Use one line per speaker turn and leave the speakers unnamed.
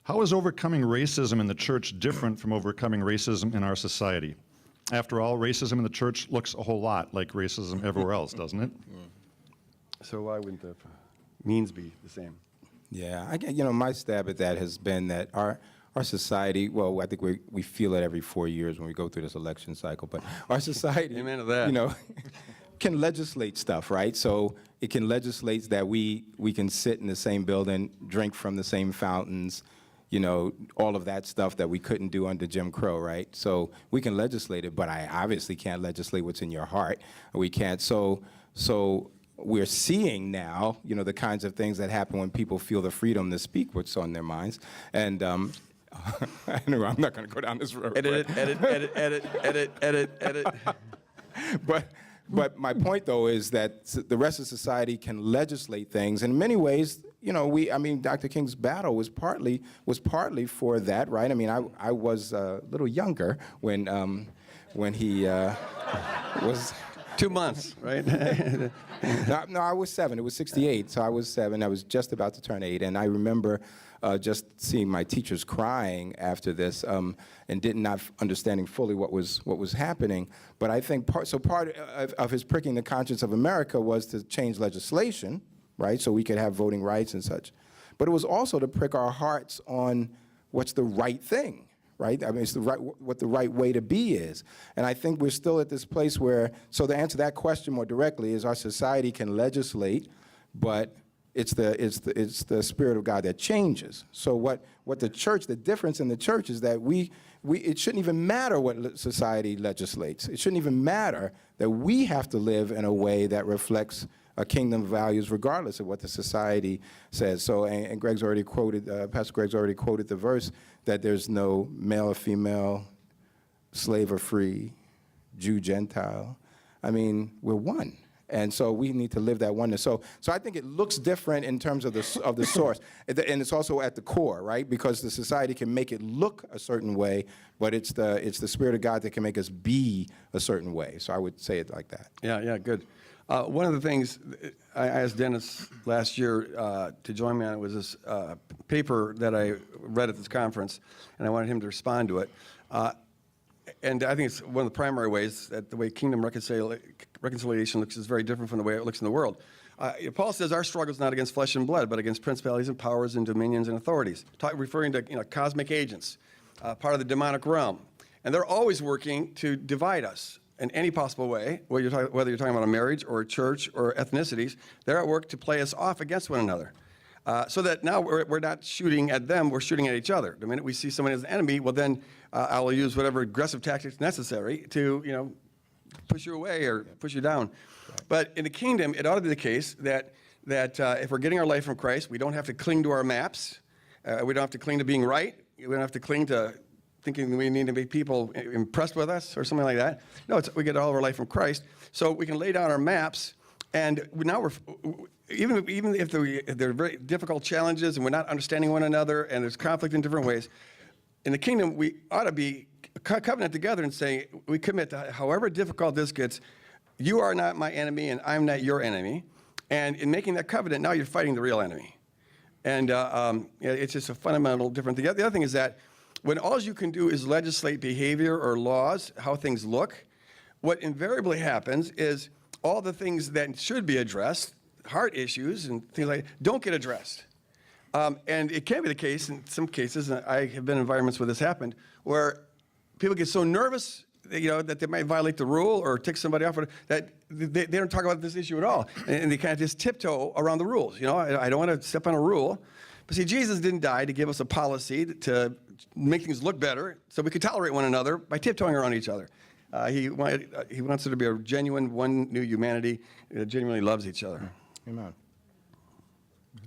How is overcoming racism in the church different from overcoming racism in our society? After all, racism in the church looks a whole lot like racism everywhere else, doesn't it?
So why wouldn't the means be the same?
Yeah, my stab at that has been that our society, well, I think we feel it every 4 years when we go through this election cycle, but our society,
Amen to that.
can legislate stuff, right? So it can legislate that we can sit in the same building, drink from the same fountains, all of that stuff that we couldn't do under Jim Crow, right? So we can legislate it, but I obviously can't legislate what's in your heart. We can't. So we're seeing now, the kinds of things that happen when people feel the freedom to speak what's on their minds. And anyway, I'm not going to go down this road.
Edit.
But my point, though, is that the rest of society can legislate things. In many ways, Dr. King's battle was partly for that, right? I mean, I was a little younger when he was.
2 months, right?
No, I was 7. It was 68, so I was 7. I was just about to turn 8, and I remember just seeing my teachers crying after this, and not understanding fully what was happening. But I think part of his pricking the conscience of America was to change legislation, right, so we could have voting rights and such. But it was also to prick our hearts on what's the right thing. Right? I mean, it's what the right way to be is. And I think we're still at this place where, so to answer that question more directly, is our society can legislate, but it's the Spirit of God that changes. So what the church, the difference in the church is that it shouldn't even matter what society legislates. It shouldn't even matter that we have to live in a way that reflects a kingdom values regardless of what the society says. So, and Greg's already quoted, Pastor Greg's already quoted the verse that there's no male or female, slave or free, Jew, Gentile. I mean, we're one. And so we need to live that oneness. So I think it looks different in terms of the source, and it's also at the core, right? Because the society can make it look a certain way, but it's the Spirit of God that can make us be a certain way. So I would say it like that.
Yeah, good. One of the things I asked Dennis last year to join me on was this paper that I read at this conference, and I wanted him to respond to it. And I think it's one of the primary ways that the way kingdom reconciliation looks is very different from the way it looks in the world. Paul says our struggle is not against flesh and blood, but against principalities and powers and dominions and authorities, referring to cosmic agents, part of the demonic realm. And they're always working to divide us in any possible way, whether you're talking about a marriage or a church or ethnicities. They're at work to play us off against one another. So that now we're not shooting at them, we're shooting at each other. The minute we see someone as an enemy, well then I will use whatever aggressive tactics necessary to push you away or push you down. Right. But in the kingdom, it ought to be the case that if we're getting our life from Christ, we don't have to cling to our maps. We don't have to cling to being right. We don't have to cling to thinking we need to make people impressed with us or something like that. No, we get all of our life from Christ. So we can lay down our maps, and now even if there are very difficult challenges and we're not understanding one another and there's conflict in different ways, in the kingdom we ought to be covenant together and say, we commit to however difficult this gets, you are not my enemy and I'm not your enemy. And in making that covenant, now you're fighting the real enemy. And it's just a fundamental different thing. The other thing is that when all you can do is legislate behavior or laws, how things look, what invariably happens is all the things that should be addressed, heart issues and things like that, don't get addressed. And it can be the case in some cases, and I have been in environments where this happened, where people get so nervous that they might violate the rule or tick somebody off, that they don't talk about this issue at all. And they kind of just tiptoe around the rules. I don't want to step on a rule. But see, Jesus didn't die to give us a policy to make things look better so we could tolerate one another by tiptoeing around each other. He wants there to be a genuine one new humanity that genuinely loves each other.
Amen.